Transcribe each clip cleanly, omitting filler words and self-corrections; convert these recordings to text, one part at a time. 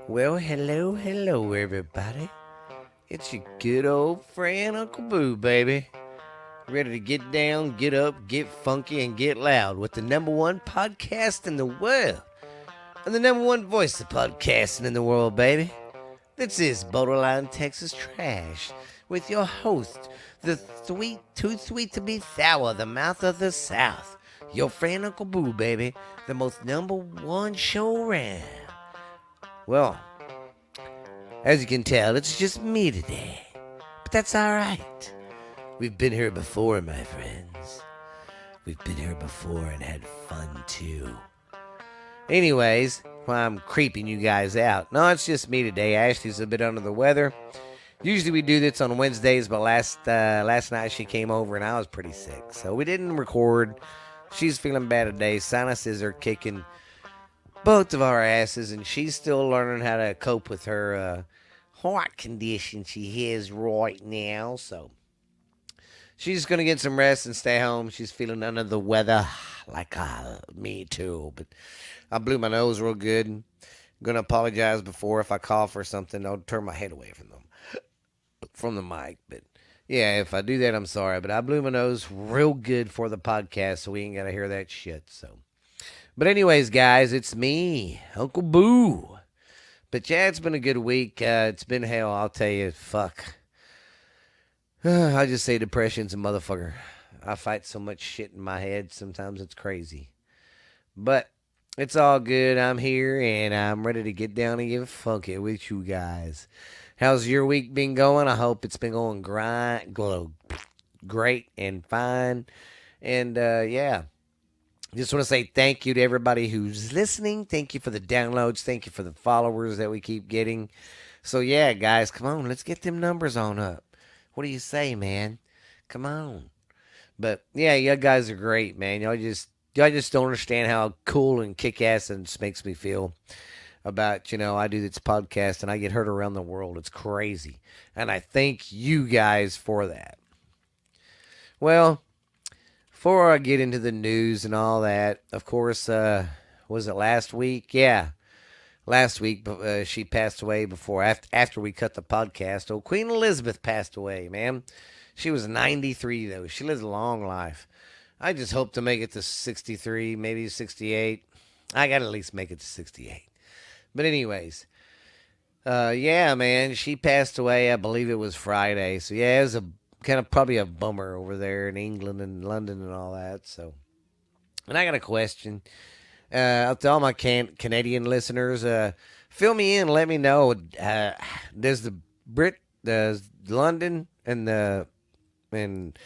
Well, hello, everybody. It's your good old friend, Uncle Boo, baby. Ready to get down, get up, get funky, and get loud with the number one podcast in the world. And the number one voice of podcasting in the world, baby. This is Borderline Texas Trash with your host, the sweet, too sweet to be sour, the mouth of the South. Your friend, Uncle Boo, baby. The most number one show around. Well, as you can tell, it's just me today. But that's alright. We've been here before, my friends. We've been here before and had fun too. Anyways, while I'm creeping you guys out. No, it's just me today. Ashley's a bit under the weather. Usually we do this on Wednesdays, but last night she came over and I was pretty sick. So we didn't record. She's feeling bad today. Sinuses are kicking both of our asses, and she's still learning how to cope with her heart condition she has right now. So she's going to get some rest and stay home. She's feeling under the weather, like me too. But I blew my nose real good. I'm going to apologize before if I cough or something. I'll turn my head away from the mic. But yeah, if I do that, I'm sorry. But I blew my nose real good for the podcast, so we ain't got to hear that shit. So, but anyways, guys, it's me, Uncle Boo. But yeah, it's been a good week. It's been hell, I'll tell you. Fuck. I just say depression's a motherfucker. I fight so much shit in my head, sometimes it's crazy. But it's all good. I'm here and I'm ready to get down and get funky with you guys. How's your week been going? I hope it's been going great and fine. And yeah, just want to say thank you to everybody who's listening. Thank you for the downloads. Thank you for the followers that we keep getting. So yeah, guys, come on, let's get them numbers on up. What do you say, man? Come on. But yeah, you guys are great, man. Y'all just don't understand how cool and kick ass it just makes me feel about, I do this podcast and I get heard around the world. It's crazy. And I thank you guys for that. Well, before I get into the news and all that, of course, was it last week? Yeah, last week she passed away after we cut the podcast. Oh, Queen Elizabeth passed away, man. She was 93 though. She lived a long life. I just hope to make it to 63, maybe 68. I got to at least make it to 68. But anyways, yeah, man, she passed away. I believe it was Friday. So yeah, it was a kind of probably a bummer over there in England and London and all that. So, and I got a question to all my Canadian listeners. Fill me in. Let me know. Does London and England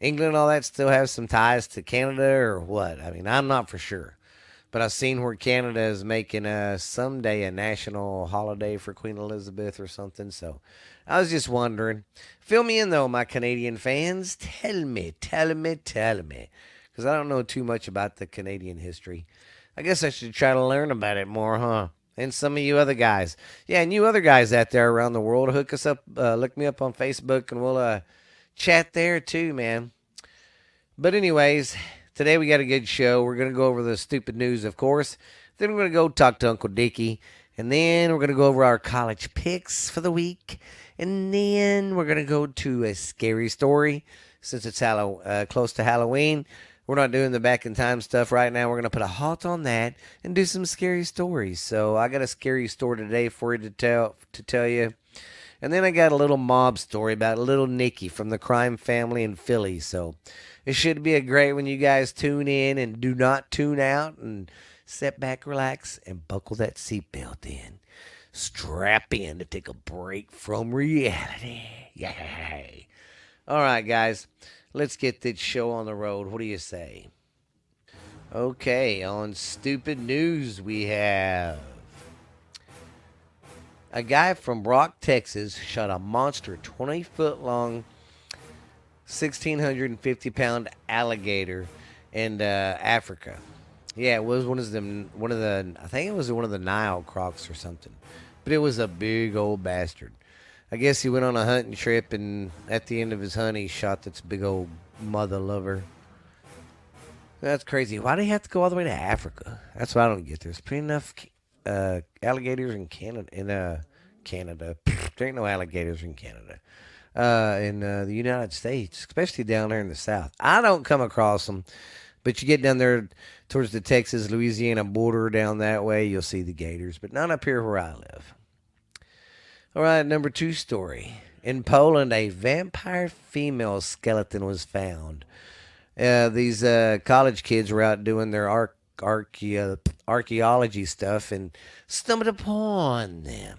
and all that still have some ties to Canada or what? I mean, I'm not for sure. But I've seen where Canada is making someday a national holiday for Queen Elizabeth or something. So I was just wondering. Fill me in, though, my Canadian fans. Tell me. Because I don't know too much about the Canadian history. I guess I should try to learn about it more, huh? And some of you other guys. Yeah, and you other guys out there around the world, hook us up. Look me up on Facebook, and we'll chat there, too, man. But anyways, today we got a good show. We're going to go over the stupid news, of course. Then we're going to go talk to Uncle Dickie. And then we're going to go over our college picks for the week. And then we're going to go to a scary story. Since it's close to Halloween, we're not doing the back in time stuff right now. We're going to put a halt on that and do some scary stories. So I got a scary story today for you to tell you. And then I got a little mob story about Little Nicky from the crime family in Philly. So it should be a great one. You guys tune in and do not tune out. And sit back, relax, and buckle that seatbelt in. Strap in to take a break from reality. Yay. All right, guys. Let's get this show on the road. What do you say? Okay, on stupid news we have a guy from Brock, Texas shot a monster 20-foot long 1,650-pound alligator in Africa. Yeah, it was one of the I think it was one of the Nile crocs or something. But it was a big old bastard. I guess he went on a hunting trip, and at the end of his hunt, he shot this big old mother lover. That's crazy. Why do you have to go all the way to Africa? That's what I don't get. There's pretty enough alligators in Canada. Canada, there ain't no alligators in Canada. In the United States, especially down there in the South. I don't come across them, but you get down there towards the Texas, Louisiana border down that way, you'll see the gators, but not up here where I live. All right, number two story. In Poland, a vampire female skeleton was found. These college kids were out doing their archaeology stuff and stumbled upon them.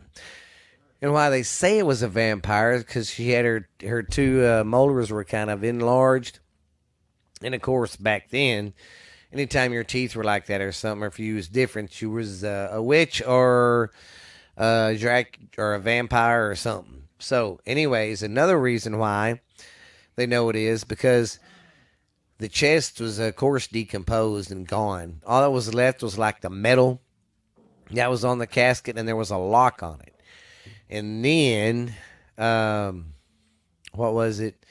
And why they say it was a vampire is because she had her two molars were kind of enlarged. And of course, back then, anytime your teeth were like that or something, or if you was different, you was a witch or or a vampire or something. So, anyways, another reason why they know it is because the chest was, of course, decomposed and gone. All that was left was like the metal that was on the casket, and there was a lock on it. And then, what was it?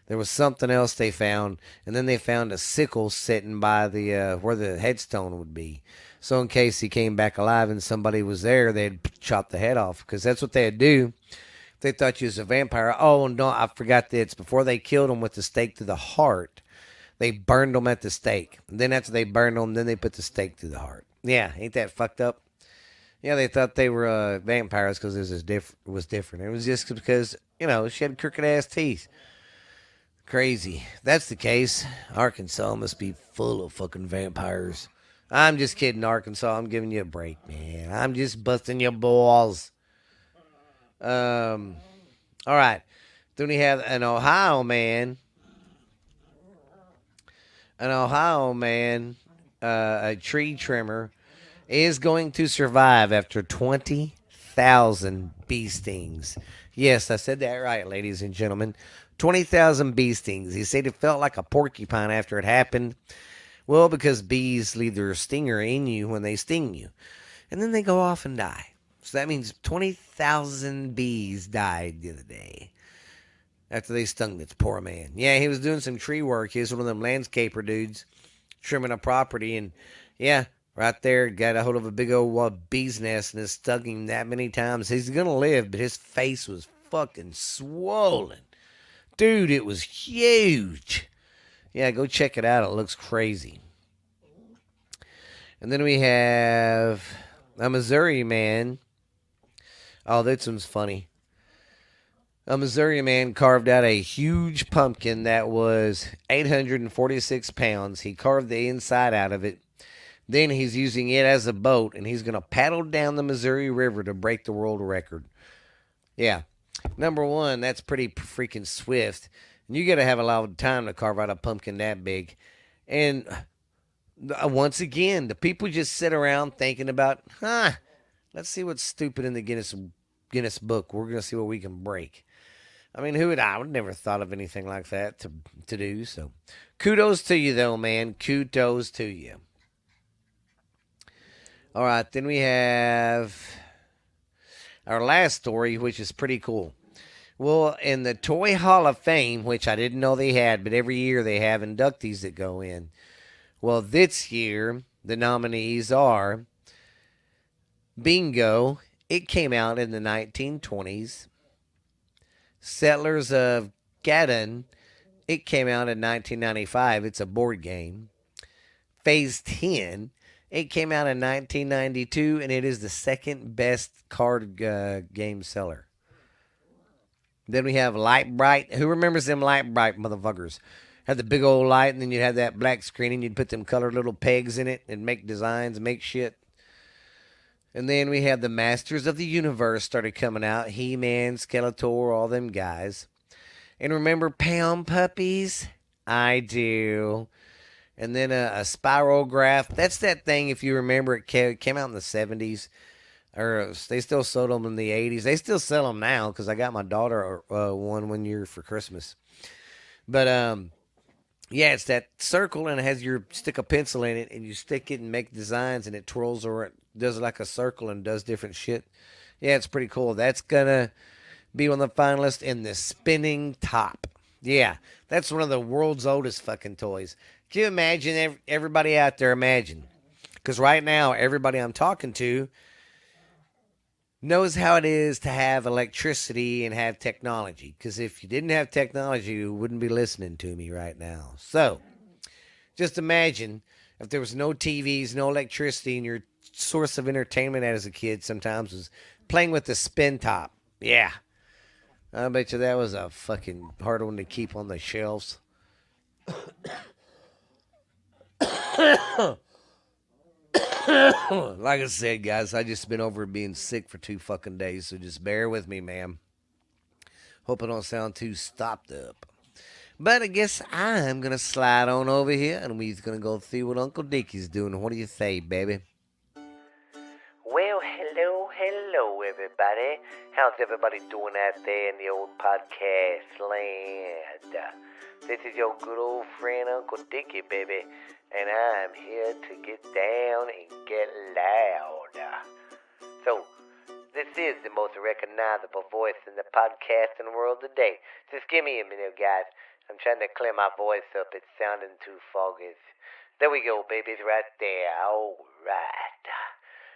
There was something else they found, and then they found a sickle sitting by the where the headstone would be. So in case he came back alive and somebody was there, they'd chop the head off because that's what they'd do. If they thought you was a vampire. Oh, and don't I forgot this. Before they killed him with the stake to the heart, they burned them at the stake. And then after they burned them, then they put the stake through the heart. Yeah, ain't that fucked up? Yeah, they thought they were vampires because it was different. It was just because, she had crooked ass teeth. Crazy. If that's the case, Arkansas must be full of fucking vampires. I'm just kidding, Arkansas. I'm giving you a break, man. I'm just busting your balls. All right. Then we have an Ohio man. A tree trimmer, is going to survive after 20,000 bee stings. Yes, I said that right, ladies and gentlemen. 20,000 bee stings. He said it felt like a porcupine after it happened. Well, because bees leave their stinger in you when they sting you. And then they go off and die. So that means 20,000 bees died the other day after they stung this poor man. Yeah, he was doing some tree work. He was one of them landscaper dudes trimming a property. And yeah, right there, got a hold of a big old bee's nest and it stung him that many times. He's going to live, but his face was fucking swollen. Dude, it was huge. Yeah, go check it out. It looks crazy. And then we have a Missouri man. Oh, this one's funny. A Missouri man carved out a huge pumpkin that was 846 pounds. He carved the inside out of it. Then he's using it as a boat, and he's going to paddle down the Missouri River to break the world record. Yeah. Number one, that's pretty freaking swift. And you got to have a lot of time to carve out a pumpkin that big. And once again, the people just sit around thinking about, let's see what's stupid in the Guinness book. We're going to see what we can break. I mean, I would never thought of anything like that to do. So kudos to you, though, man. Kudos to you. All right, then we have our last story, which is pretty cool. Well, in the Toy Hall of Fame, which I didn't know they had, but every year they have inductees that go in. Well, this year, the nominees are Bingo. It came out in the 1920s. Settlers of Catan. It came out in 1995. It's a board game. Phase 10. It came out in 1992, and it is the second best card game seller. Then we have Light Bright. Who remembers them Light Bright motherfuckers? Had the big old light, and then you'd have that black screen, and you'd put them colored little pegs in it and make designs, make shit. And then we have the Masters of the Universe started coming out. He-Man, Skeletor, all them guys. And remember Pound Puppies? I do. And then a Spirograph. That's that thing, if you remember, it came out in the 70s. Or they still sold them in the 80s. They still sell them now because I got my daughter one year for Christmas. But, yeah, it's that circle and it has your stick a pencil in it and you stick it and make designs and it twirls or it does like a circle and does different shit. Yeah, it's pretty cool. That's going to be one of the finalists in the spinning top. Yeah, that's one of the world's oldest fucking toys. Can you imagine everybody out there imagine? Because right now, everybody I'm talking to knows how it is to have electricity and have technology. Because if you didn't have technology, you wouldn't be listening to me right now. So just imagine if there was no TVs, no electricity, and your source of entertainment as a kid sometimes was playing with the spin top. Yeah. I bet you that was a fucking hard one to keep on the shelves. Like I said, guys, I just been over being sick for 2 fucking days, so just bear with me, ma'am. Hope I don't sound too stopped up. But I guess I'm gonna slide on over here and we're gonna go see what Uncle Dickie's doing. What do you say, baby? Well, hello, everybody. How's everybody doing out there in the old podcast land? This is your good old friend Uncle Dickie, baby, and I'm here to get down and get loud. So, this is the most recognizable voice in the podcasting world today. Just give me a minute, guys. I'm trying to clear my voice up. It's sounding too foggy. There we go, babies, right there. All right.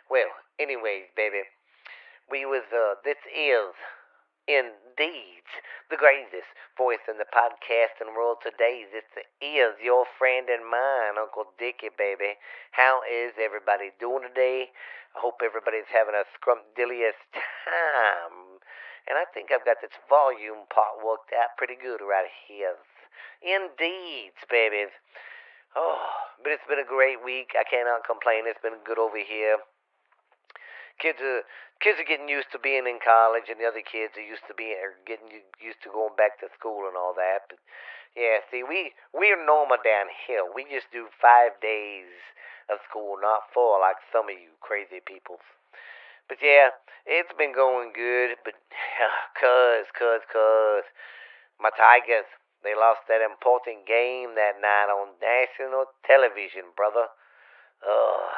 Well, anyways, baby, this is indeed the greatest voice in the podcasting world today. This is your friend and mine, Uncle Dickie, baby. How is everybody doing today? I hope everybody's having a scrumptious time. And I think I've got this volume part worked out pretty good right here. Indeed, babies. Oh, but it's been a great week. I cannot complain. It's been good over here. Kids are kids are getting used to being in college, and the other kids are getting used to going back to school and all that. But yeah, see, we're normal down here. We just do 5 days of school, not 4 like some of you crazy people. But yeah, it's been going good. But cuz my Tigers, they lost that important game that night on national television, brother. Ugh.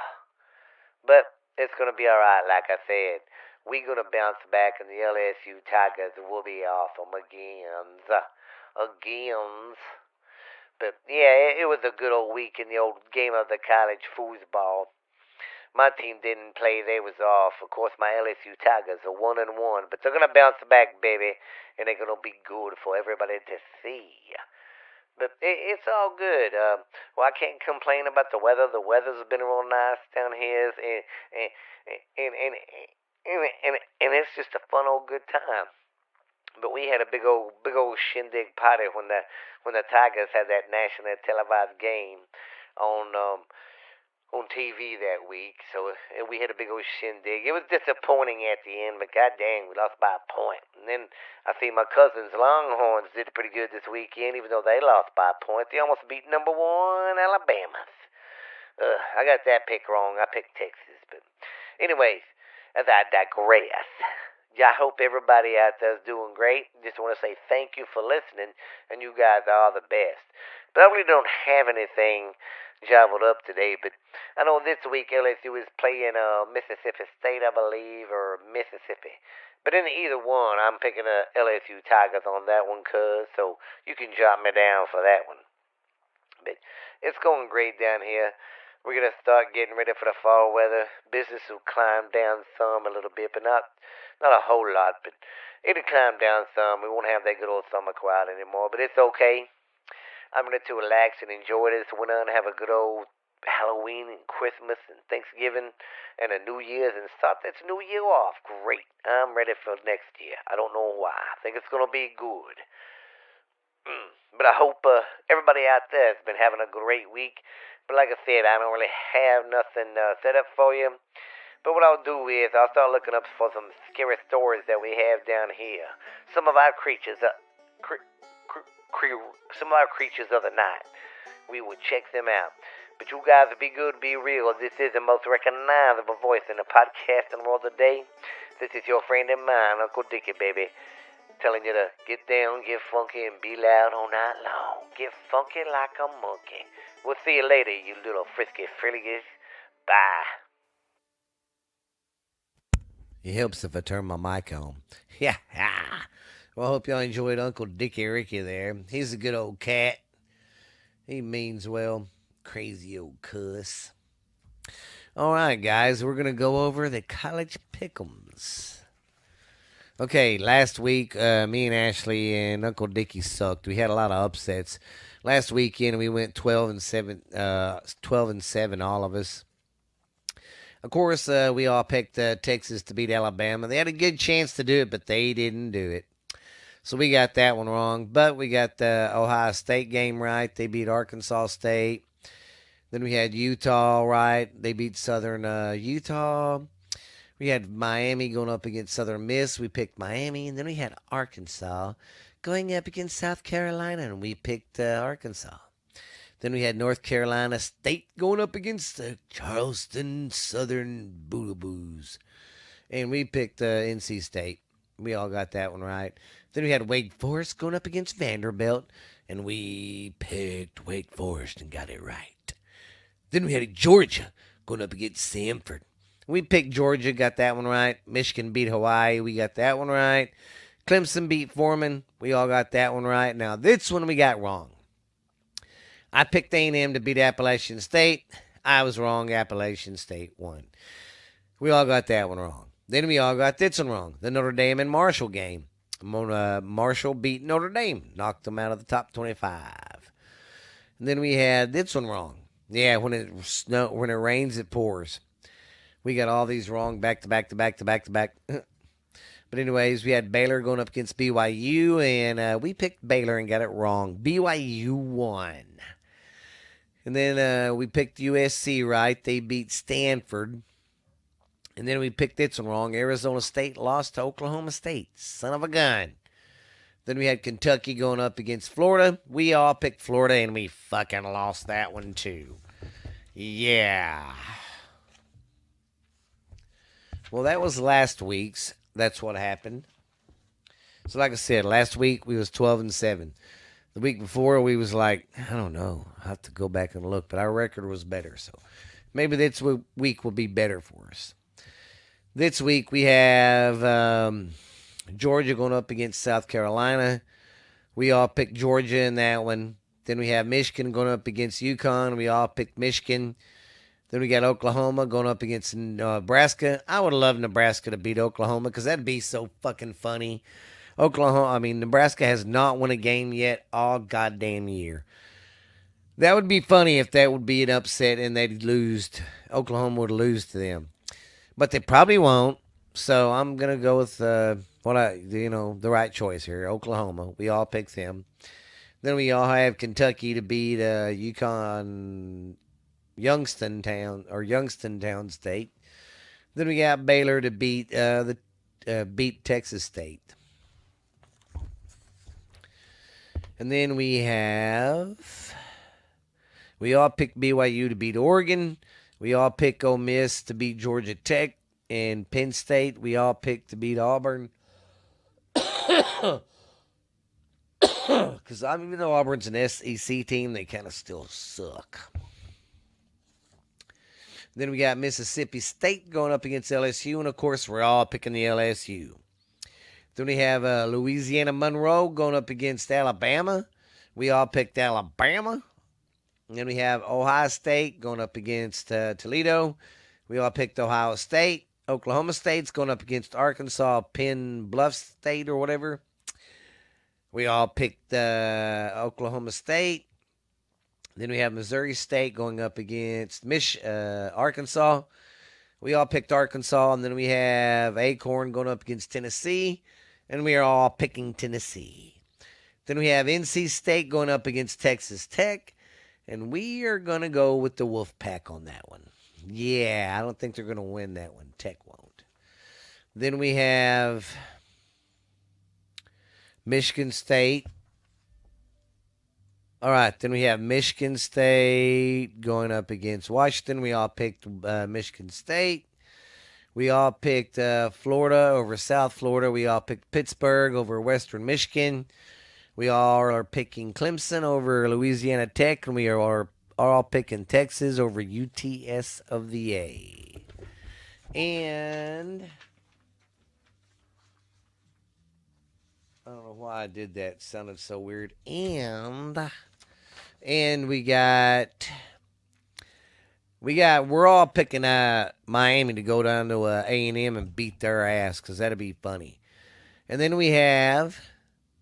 But it's going to be all right, like I said. We're going to bounce back, and the LSU Tigers will be awesome again. Again. But yeah, it was a good old week in the old game of the college foosball. My team didn't play; they was off. Of course, my LSU Tigers are 1-1, but they're gonna bounce back, baby, and they're gonna be good for everybody to see. But it's all good. Well, I can't complain about the weather. The weather's been real nice down here, and and and and it's just a fun old good time. But we had a big old shindig party when the Tigers had that national televised game on on TV that week. So we had a big old shindig. It was disappointing at the end, but god dang, we lost by a point. And then I see my cousins Longhorns did pretty good this weekend, even though they lost by a point. They almost beat #1 Alabama. I got that pick wrong. I picked Texas, but anyways, as I digress. Yeah, I hope everybody out there is doing great. Just want to say thank you for listening, and you guys are the best. But I really don't have anything jobbled up today, but I know this week LSU is playing Mississippi State, I believe, or Mississippi. But in either one, I'm picking LSU Tigers on that one, cuz, so you can jot me down for that one. But it's going great down here. We're gonna start getting ready for the fall weather. Business will climb down some a little bit, but not a whole lot. But it'll climb down some. We won't have that good old summer crowd anymore. But it's okay. I'm ready to relax and enjoy this winter and have a good old Halloween and Christmas and Thanksgiving and a New Year's and start this new year off. Great. I'm ready for next year. I don't know why. I think it's gonna be good. But I hope everybody out there has been having a great week. But like I said, I don't really have nothing set up for you. But what I'll do is I'll start looking up for some scary stories that we have down here. Some of our creatures, some of our creatures of the night. We will check them out. But you guys be good, be real. This is the most recognizable voice in the podcasting world today. This is your friend and mine, Uncle Dickie, baby. Telling you to get down, get funky, and be loud all night long. Get funky like a monkey. We'll see you later, you little frisky frillies. Bye. It helps if I turn my mic on. Yeah. Well, I hope y'all enjoyed Uncle Dickie Ricky there. He's a good old cat. He means well. Crazy old cuss. All right, guys, we're going to go over the college pick'ems. Okay, last week, me and Ashley and Uncle Dickie sucked. We had a lot of upsets. Last weekend, we went 12-7, 12-7, all of us. Of course, we all picked Texas to beat Alabama. They had a good chance to do it, but they didn't do it. So we got that one wrong. But we got the Ohio State game right. They beat Arkansas State. Then we had Utah right. They beat Southern Utah. We had Miami going up against Southern Miss. We picked Miami. And then we had Arkansas going up against South Carolina, and we picked Arkansas. Then we had North Carolina State going up against the Charleston Southern Bootaboos. And we picked NC State. We all got that one right. Then we had Wake Forest going up against Vanderbilt. And we picked Wake Forest and got it right. Then we had Georgia going up against Samford. We picked Georgia, got that one right. Michigan beat Hawaii. We got that one right. Clemson beat Foreman. We all got that one right. Now, this one we got wrong. I picked A&M to beat Appalachian State. I was wrong. Appalachian State won. We all got that one wrong. Then we all got this one wrong. The Notre Dame and Marshall game. Marshall beat Notre Dame. Knocked them out of the top 25. And then we had this one wrong. Yeah, when it rains, it pours. We got all these wrong back to back to back to back to back. But anyways, we had Baylor going up against BYU, and we picked Baylor and got it wrong. BYU won. And then we picked USC right. They beat Stanford. And then we picked this one wrong. Arizona State lost to Oklahoma State. Son of a gun. Then we had Kentucky going up against Florida. We all picked Florida, and we fucking lost that one too. Yeah. Well, that was last week's. That's what happened. So like I said, last week we was 12-7. The week before we was like, I don't know. I'll have to go back and look, but our record was better. So maybe this week will be better for us. This week we have Georgia going up against South Carolina. We all picked Georgia in that one. Then we have Michigan going up against UConn. We all picked Michigan. Then we got Oklahoma going up against Nebraska. I would love Nebraska to beat Oklahoma because that'd be so fucking funny. Nebraska has not won a game yet all goddamn year. That would be funny if that would be an upset and they'd lose. Oklahoma would lose to them. But they probably won't. So I'm going to go with the right choice here, Oklahoma. We all picked them. Then we all have Kentucky to beat Youngstown State. Then we got Baylor to beat beat Texas State. And then we all picked BYU to beat Oregon. We all picked Ole Miss to beat Georgia Tech. And Penn State, we all picked to beat Auburn. Because even though Auburn's an SEC team, they kind of still suck. Then we got Mississippi State going up against LSU. And, of course, we're all picking the LSU. Then we have Louisiana Monroe going up against Alabama. We all picked Alabama. And then we have Ohio State going up against Toledo. We all picked Ohio State. Oklahoma State's going up against Arkansas, Penn Bluff State or whatever. We all picked Oklahoma State. Then we have Missouri State going up against Arkansas. We all picked Arkansas. And then we have Acorn going up against Tennessee. And we are all picking Tennessee. Then we have NC State going up against Texas Tech. And we are going to go with the Wolfpack on that one. Yeah, I don't think they're going to win that one. Tech won't. Then we have Michigan State. All right, then we have Michigan State going up against Washington. We all picked Michigan State. We all picked Florida over South Florida. We all picked Pittsburgh over Western Michigan. We all are picking Clemson over Louisiana Tech, and we are all picking Texas over UTS of the A. And I don't know why I did that. It sounded so weird. And we We're all picking Miami to go down to A&M and beat their ass because that'd be funny. And then we have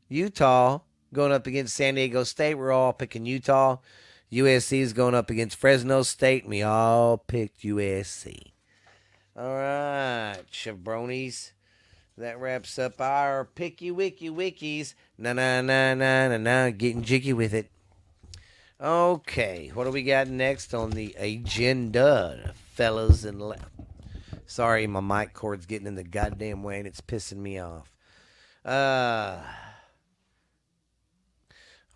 Utah going up against San Diego State. We're all picking Utah. USC is going up against Fresno State, and we all picked USC. All right, Chevronis. That wraps up our picky wiki wikis. Na, getting jiggy with it. Okay, what do we got next on the agenda, fellas and sorry, my mic cord's getting in the goddamn way and it's pissing me off.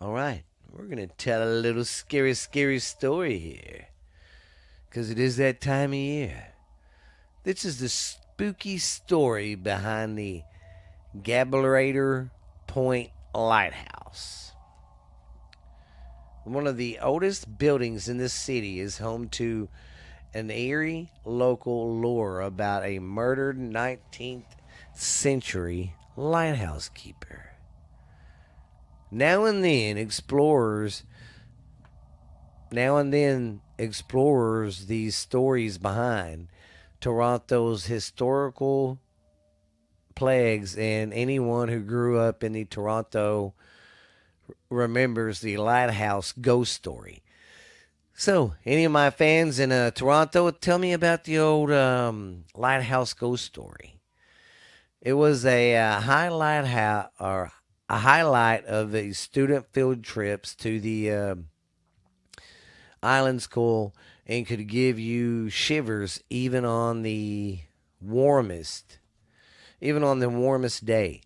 All right, we're gonna tell a little scary story here, because it is that time of year. This is the spooky story behind the Gabbler Point Lighthouse. One of the oldest buildings in this city is home to an eerie local lore about a murdered 19th century lighthouse keeper. Now and then explores these stories behind Toronto's historical plagues, and anyone who grew up in the Toronto remembers the lighthouse ghost story. So, any of my fans in Toronto, tell me about the old lighthouse ghost story. It was a highlight of the student field trips to the island school, and could give you shivers even on the warmest day.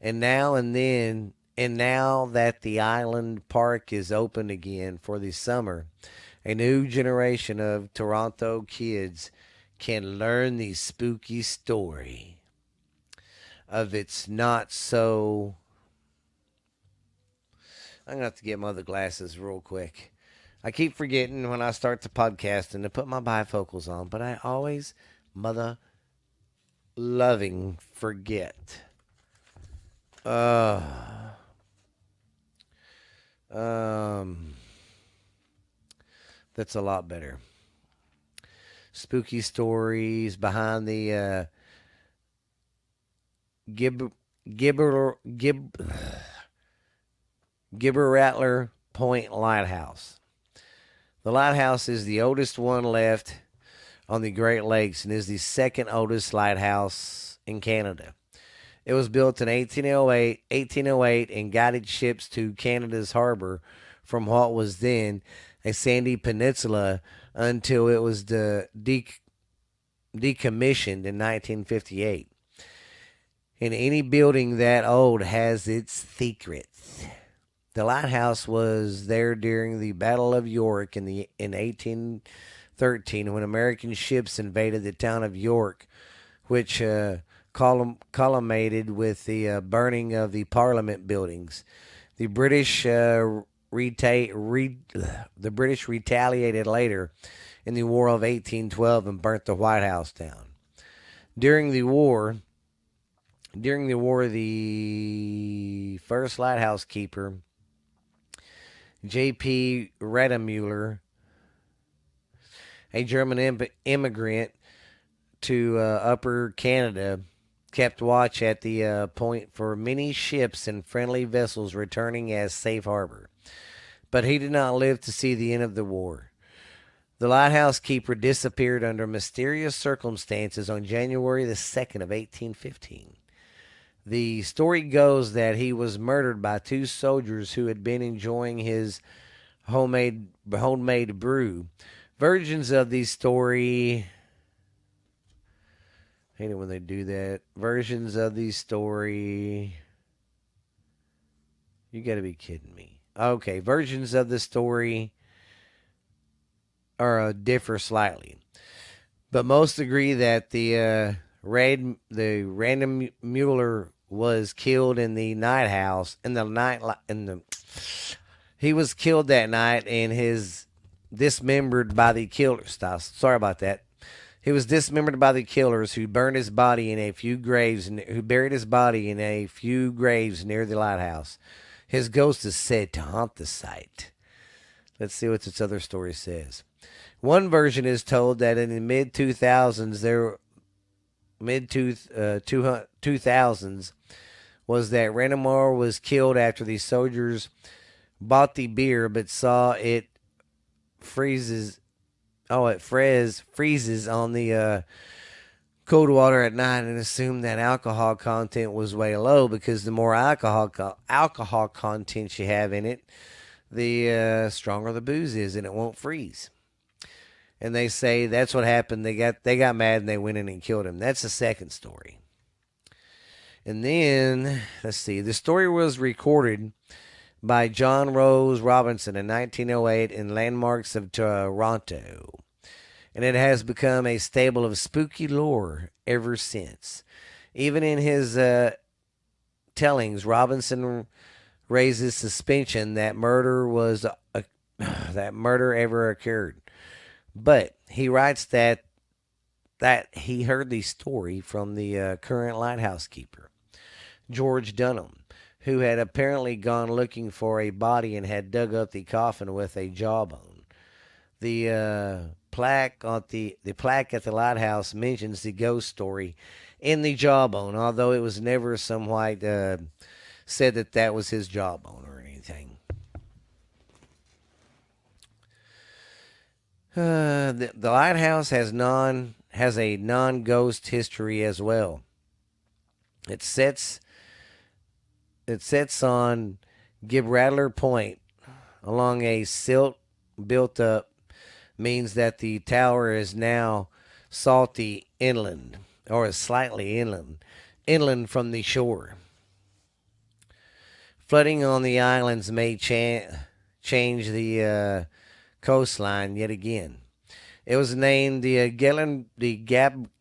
And now that the island park is open again for the summer, a new generation of Toronto kids can learn the spooky story of its not so. I'm going to have to get my other glasses real quick. I keep forgetting when I start the podcast and to put my bifocals on, but I always mother loving forget. That's a lot better. Spooky stories behind the Gibber Point Lighthouse. The lighthouse is the oldest one left on the Great Lakes and is the second oldest lighthouse in Canada. It was built in 1808 and guided ships to Canada's harbor from what was then a sandy peninsula until it was decommissioned in 1958. And any building that old has its secrets. The lighthouse was there during the Battle of York in 1813 when American ships invaded the town of York, which culminated with the burning of the Parliament buildings. The British retaliated later in the War of 1812 and burnt the White House down. During the war, the first lighthouse keeper, J.P. Redemuller, a German immigrant to Upper Canada, kept watch at the point for many ships and friendly vessels returning as safe harbor. But he did not live to see the end of the war. The lighthouse keeper disappeared under mysterious circumstances on January the 2nd of 1815. The story goes that he was murdered by two soldiers who had been enjoying his homemade brew. Versions of the story. I hate it when they do that. Versions of the story. You got to be kidding me. Okay, versions of the story are differ slightly, but most agree that the random Mueller was killed in the night house he was killed that night and his dismembered by the killers. Sorry about that. He was dismembered by the killers who burned his body in a few graves and who buried his body in a few graves near the lighthouse. His ghost is said to haunt the site. Let's see what this other story says. One version is told that in the mid 2000s, mid 2000s, was that Ranamore was killed after the soldiers bought the beer but saw it freezes. Oh, freezes on the cold water at night and assumed that alcohol content was way low because the more alcohol content you have in it, the stronger the booze is and it won't freeze. And they say that's what happened. They got mad and they went in and killed him. That's the second story. And then let's see. The story was recorded by John Rose Robinson in 1908 in Landmarks of Toronto. And it has become a staple of spooky lore ever since. Even in his tellings, Robinson raises suspicion that murder ever occurred. But he writes that he heard the story from the current lighthouse keeper, George Dunham, who had apparently gone looking for a body and had dug up the coffin with a jawbone. The plaque at the lighthouse mentions the ghost story in the jawbone, although it was never somewhat said that was his jawbone or anything. The lighthouse has a non-ghost history as well. It sits on Gibraltar Point along a silt built up, means that the tower is now salty inland, or slightly inland from the shore. Flooding on the islands may change the coastline yet again. It was named the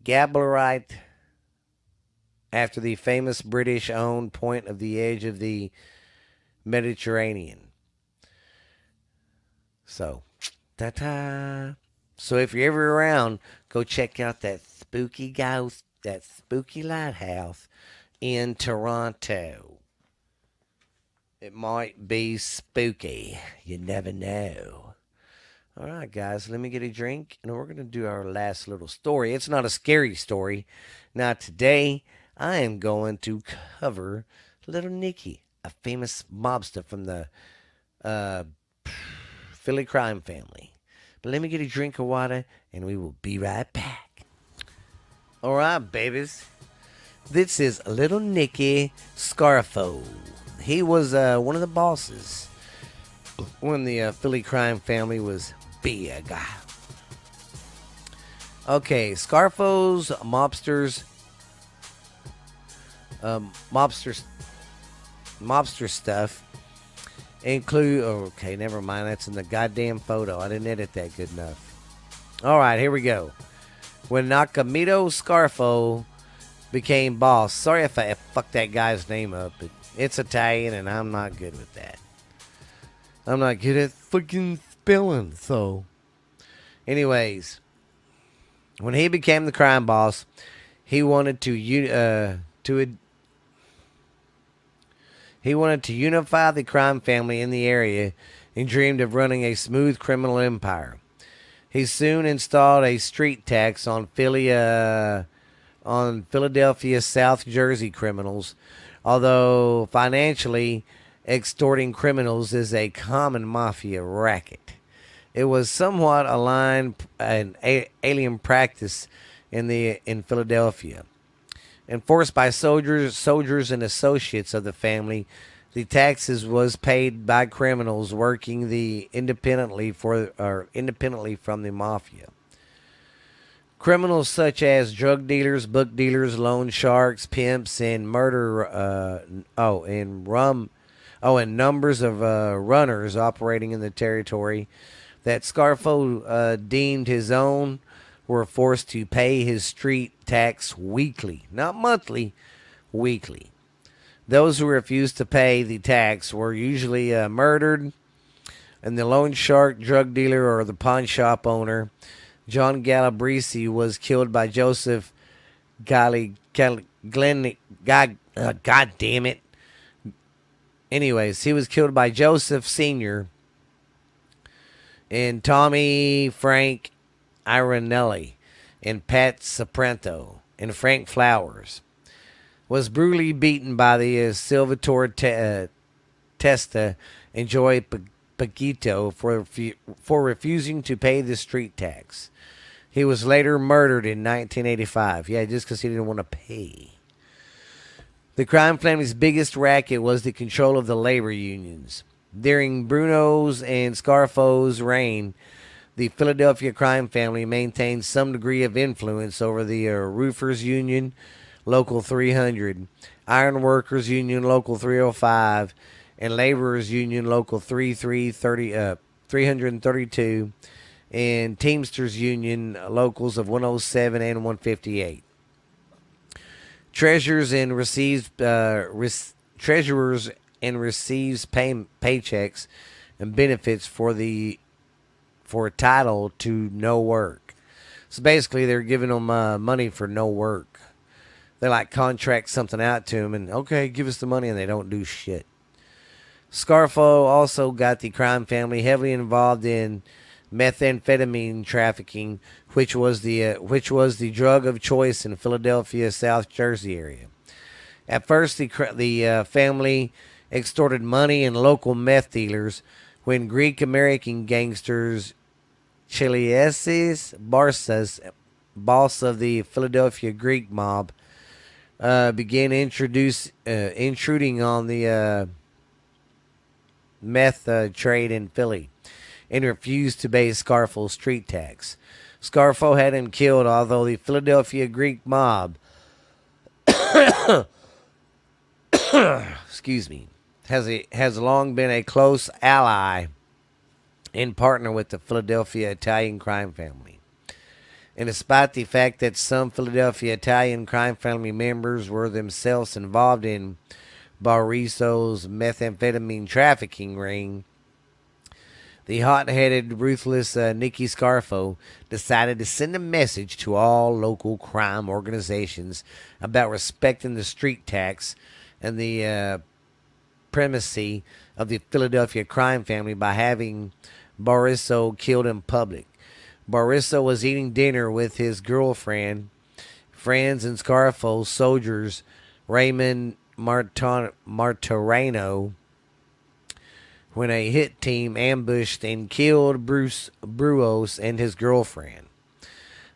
Gablerite after the famous British-owned point of the edge of the Mediterranean. So, ta-ta. So if you're ever around, go check out that spooky lighthouse in Toronto. It might be spooky. You never know. All right, guys, let me get a drink, and we're going to do our last little story. It's not a scary story. Now, today, I am going to cover Little Nicky, a famous mobster from the Philly crime family. But let me get a drink of water, and we will be right back. All right, babies. This is Little Nicky Scarfo. He was one of the bosses when the Philly crime family was big. Okay, Scarfo's mobster stuff include. Okay, never mind. That's in the goddamn photo. I didn't edit that good enough. All right, here we go. When Nakamito Scarfo became boss. Sorry if I fucked that guy's name up, but it's Italian and I'm not good with that. I'm not good at fucking spelling, so. Anyways, when he became the crime boss, he wanted to unify the crime family in the area and dreamed of running a smooth criminal empire. He soon installed a street tax on Philadelphia, South Jersey criminals, although financially extorting criminals is a common mafia racket. It was somewhat an alien practice in Philadelphia. Enforced by soldiers and associates of the family, the taxes was paid by criminals working independently from the mafia. Criminals such as drug dealers, book dealers, loan sharks, pimps, and and numbers of runners operating in the territory that Scarfo deemed his own were forced to pay his street tax weekly, not monthly, weekly. Those who refused to pay the tax were usually murdered, and the loan shark, drug dealer, or the pawn shop owner, John Galabrisi, was killed by Joseph God damn it. Anyways, he was killed by Joseph Sr. and Tommy Frank Ironelli and Pat Sapranto and Frank Flowers, was brutally beaten by the Salvatore Testa and Joy Paquito for refusing to pay the street tax. He was later murdered in 1985. Yeah, just because he didn't want to pay. The crime family's biggest racket was the control of the labor unions. During Bruno's and Scarfo's reign, the Philadelphia crime family maintained some degree of influence over the Roofers Union, Local 300, Ironworkers Union, Local 305, and Laborers Union, Local 332, and Teamsters Union, locals of 107 and 158. Treasurers and receives paychecks and benefits for a title to no work. So basically, they're giving them money for no work. They like contract something out to them and, okay, give us the money, and they don't do shit. Scarfo also got the crime family heavily involved in methamphetamine trafficking, which was the drug of choice in Philadelphia, South Jersey area. At first, the family extorted money in local meth dealers when Greek American gangsters Chiliasis Barsas, boss of the Philadelphia Greek mob, began intruding on the meth trade in Philly and refused to pay Scarfo's street tax. Scarfo had him killed, although the Philadelphia Greek mob excuse me, has long been a close ally and partner with the Philadelphia Italian crime family. And despite the fact that some Philadelphia Italian crime family members were themselves involved in Barriso's methamphetamine trafficking ring, the hot-headed, ruthless Nicky Scarfo decided to send a message to all local crime organizations about respecting the street tax and the primacy of the Philadelphia crime family by having Barriso killed in public. Barriso was eating dinner with his girlfriend, friends, and Scarfo's soldiers, Raymond Martorano, when a hit team ambushed and killed Bruce Bruos and his girlfriend.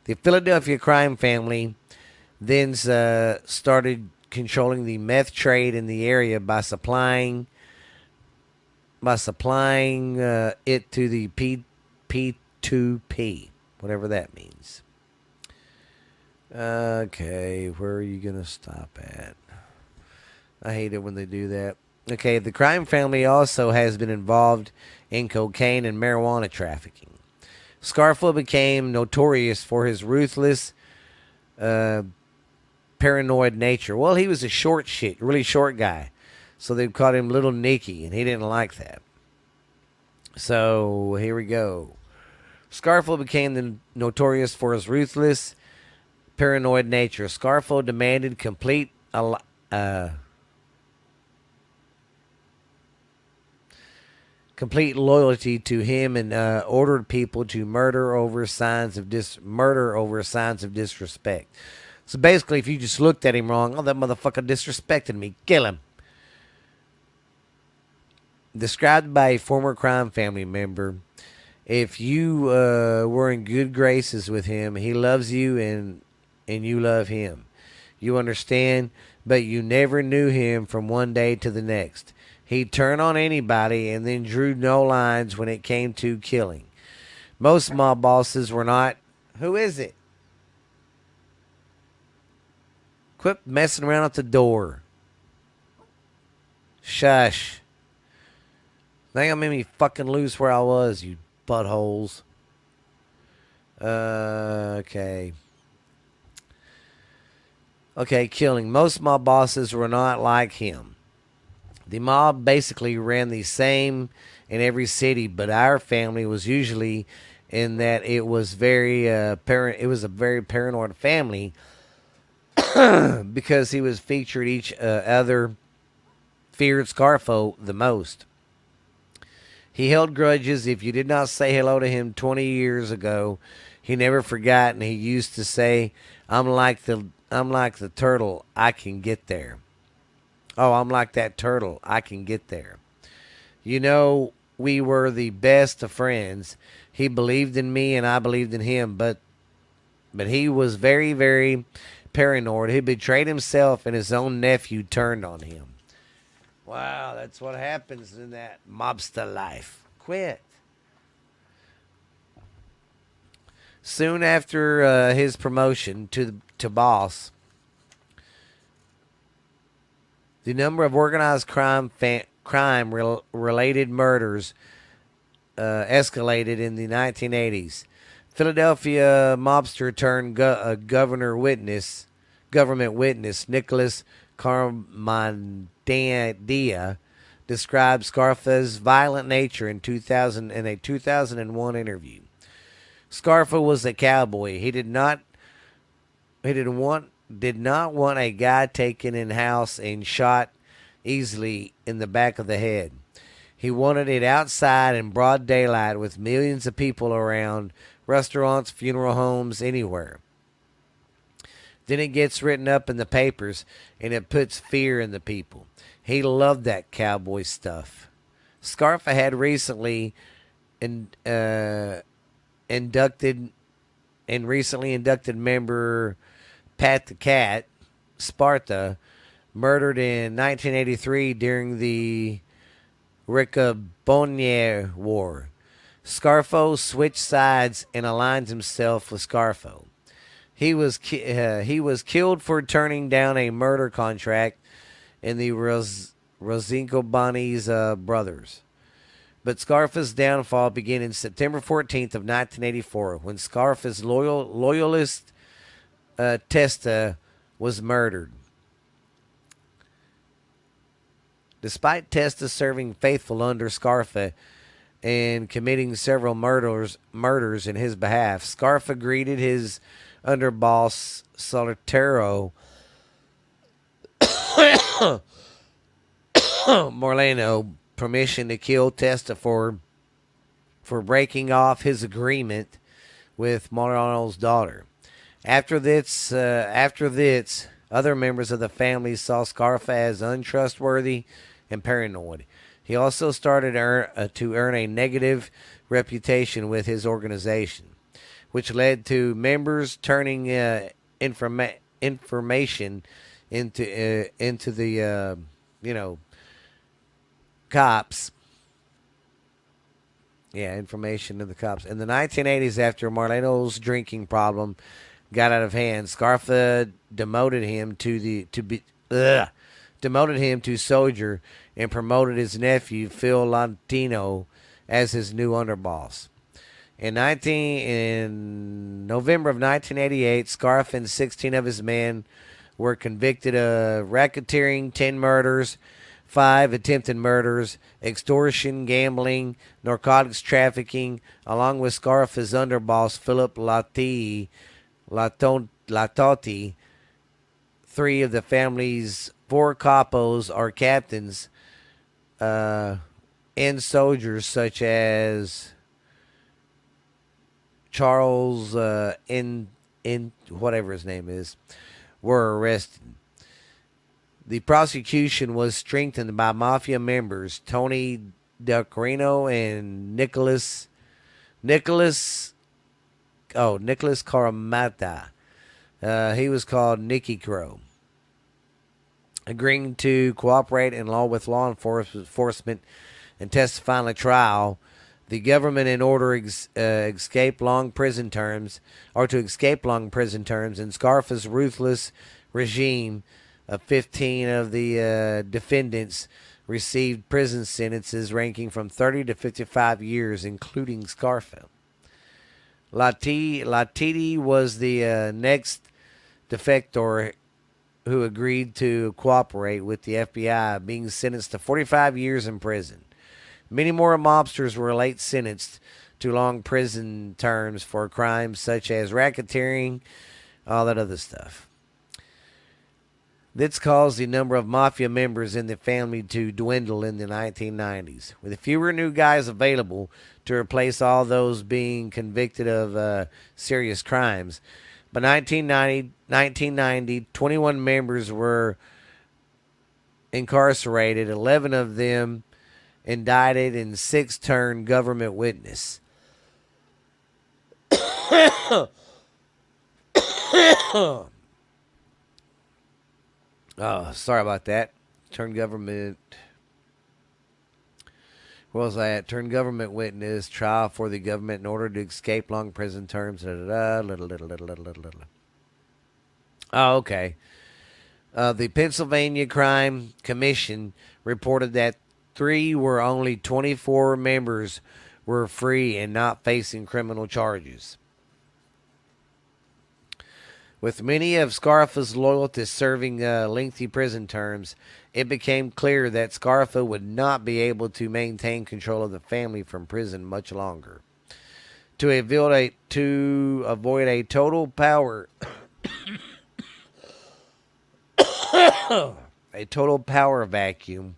The Philadelphia crime family then started controlling the meth trade in the area by supplying it to the P2P, whatever that means. Okay, where are you gonna stop at? I hate it when they do that. Okay, the crime family also has been involved in cocaine and marijuana trafficking. Scarfo became notorious for his ruthless, paranoid nature. Well, he was a really short guy. So they called him Little Nicky, and he didn't like that. So here we go. Scarfo became notorious for his ruthless, paranoid nature. Scarfo demanded complete loyalty to him and ordered people to murder over signs of disrespect. So basically, if you just looked at him wrong, oh, that motherfucker disrespected me, kill him. Described by a former crime family member, if you were in good graces with him, he loves you and you love him. You understand, but you never knew him from one day to the next. He'd turn on anybody and then drew no lines when it came to killing. Most mob bosses were not. Who is it? Quit messing around at the door. Shush. Think I made me fucking lose where I was, you buttholes. Okay. Okay, killing. Most mob bosses were not like him. The mob basically ran the same in every city, but our family was usually in that it was very it was a very paranoid family because he was featured each other feared Scarfo the most. He held grudges. If you did not say hello to him 20 years ago, He never forgot, and he used to say, I'm like the turtle, I can get there. Oh, I'm like that turtle, I can get there. You know, we were the best of friends. He believed in me and I believed in him, but he was very, very paranoid. He betrayed himself and his own nephew turned on him. Wow, that's what happens in that mobster life. Quit. Soon after his promotion to boss, the number of organized crime related murders escalated in the 1980s. Philadelphia mobster turned government witness Nicholas Carmandia described Scarfa's violent nature in a 2001 interview. Scarfa was a cowboy. He did not want a guy taken in house and shot easily in the back of the head. He wanted it outside in broad daylight with millions of people around, restaurants, funeral homes, anywhere. Then it gets written up in the papers and it puts fear in the people. He loved that cowboy stuff. Scarfa had recently in, inducted member Pat the Cat Sparta, murdered in 1983 during the Ricabonier War. Scarfo switched sides and aligned himself with Scarfo. He was killed for turning down a murder contract in the Rosinco brothers. But Scarfa's downfall began in September 14th of 1984 when Scarfa's loyalist Testa was murdered. Despite Testa serving faithful under Scarfa and committing several murders in his behalf, Scarfa greeted his underboss Solitero Morlano permission to kill Testa for breaking off his agreement with Morlano's daughter. After this, other members of the family saw Scarfa as untrustworthy and paranoid. He also started to earn a negative reputation with his organization, which led to members turning information into the cops. Yeah, information to the cops. In the 1980s, after Marleno's drinking problem got out of hand, Scarfa demoted him to soldier and promoted his nephew Phil Latino as his new underboss. In November of 1988, Scarfa and 16 of his men were convicted of racketeering, 10 murders, 5 attempted murders, extortion, gambling, narcotics trafficking, along with Scarfa's underboss Philip Latotti. 3 of the family's 4 capos or captains and soldiers such as Charles in whatever his name is were arrested. The prosecution was strengthened by mafia members Tony Del Carino and Nicholas Caramata. He was called Nicky Crow, agreeing to cooperate with law enforcement and testify in the trial. The government, in order to escape long prison terms, and Scarfa's ruthless regime of 15 of the defendants received prison sentences ranging from 30 to 55 years, including Scarfa. Latiti was the next defector who agreed to cooperate with the FBI, being sentenced to 45 years in prison. Many more mobsters were late sentenced to long prison terms for crimes such as racketeering, all that other stuff. This caused the number of mafia members in the family to dwindle in the 1990s, with fewer new guys available to replace all those being convicted of serious crimes. By 1990, 21 members were incarcerated, 11 of them indicted, and 6 turned government witness. Oh, sorry about that. Turned government. What was that? Turned government witness, trial for the government in order to escape long prison terms. Oh, okay. The Pennsylvania Crime Commission reported that only 24 members were free and not facing criminal charges. With many of Scarfa's loyalists serving lengthy prison terms, it became clear that Scarfa would not be able to maintain control of the family from prison much longer. To avoid a total power vacuum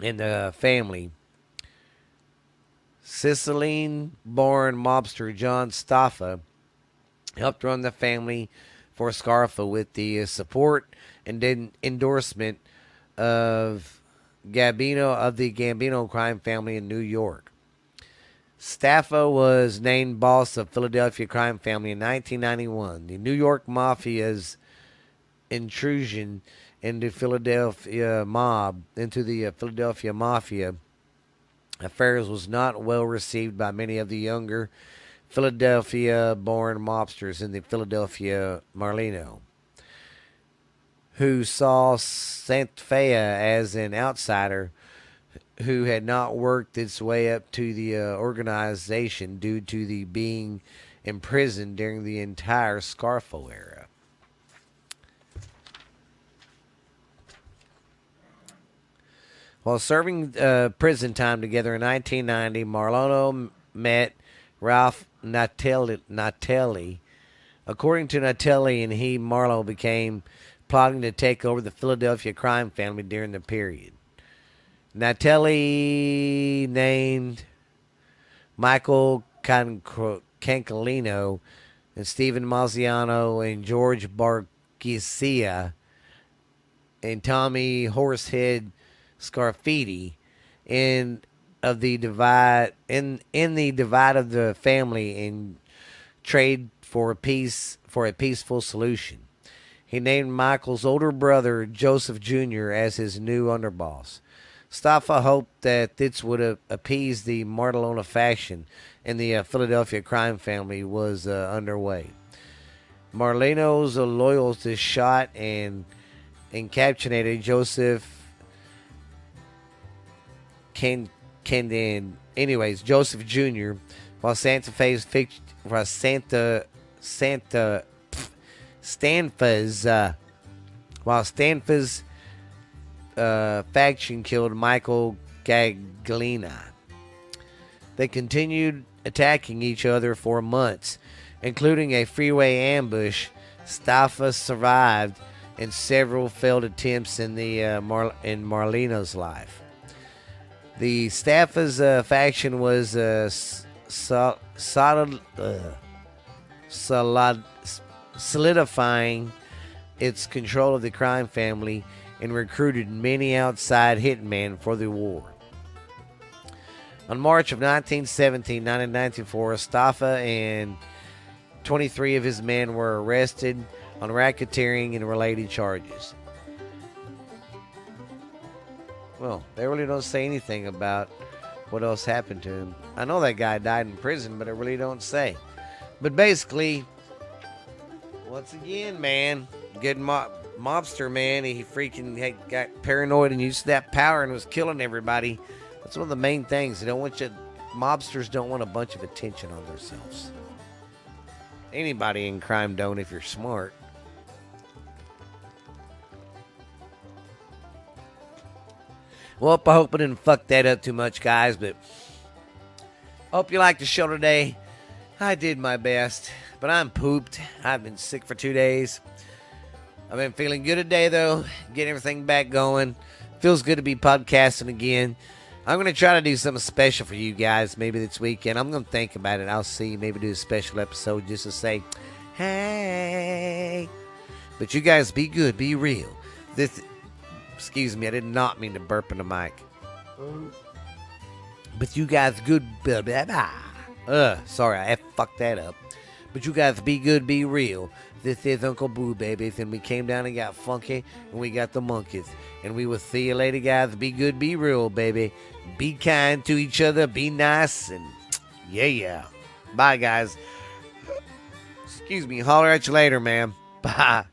in the family, Sicilian-born mobster John Staffa helped run the family for Scarfa with the support and endorsement of the Gambino crime family in New York. Staffa was named boss of Philadelphia crime family in 1991. The New York Mafia's intrusion into the Philadelphia Mafia affairs was not well received by many of the younger Philadelphia-born mobsters in the Philadelphia Marlino, who saw Santa Fe as an outsider who had not worked its way up to the organization due to the being imprisoned during the entire Scarfo era. While serving prison time together in 1990, Marlino met Ralph Natelli. According to Natelli and Marlowe began plotting to take over the Philadelphia crime family during the period. Natelli named Michael Cancalino and Stephen Maziano and George Bargisia and Tommy Horsehead Scarfidi in the divide of the family and trade for a peaceful solution. He named Michael's older brother Joseph Jr. as his new underboss. Staffa hoped that this would appease the Martelona faction and the Philadelphia crime family was underway. Marlino's loyalists shot and incapsulated Joseph Joseph Jr. while Stanfa's faction killed Michael Gaglina. They continued attacking each other for months, including a freeway ambush. Staffa survived in several failed attempts in Marlino's life. The Staffa's faction was solidifying its control of the crime family and recruited many outside hitmen for the war. On March of 1994, Staffa and 23 of his men were arrested on racketeering and related charges. Well, they really don't say anything about what else happened to him. I know that guy died in prison, but it really don't say. But basically, once again, man, good mobster, man, he freaking got paranoid and used that power and was killing everybody. That's one of the main things. Mobsters don't want a bunch of attention on themselves. Anybody in crime don't if you're smart. Well, I hope I didn't fuck that up too much, guys, but hope you liked the show today. I did my best, but I'm pooped. I've been sick for 2 days. I've been feeling good today, though. Getting everything back going. Feels good to be podcasting again. I'm going to try to do something special for you guys maybe this weekend. I'm going to think about it. I'll see. Maybe do a special episode just to say, hey. But you guys be good. Be real. Excuse me. I did not mean to burp in the mic. But you guys good. Sorry. I fucked that up. But you guys be good. Be real. This is Uncle Boo, babies, and we came down and got funky, and we got the monkeys. And we will see you later, guys. Be good, be real, baby. Be kind to each other, be nice, and yeah. Bye, guys. Excuse me. Holler at you later, man. Bye.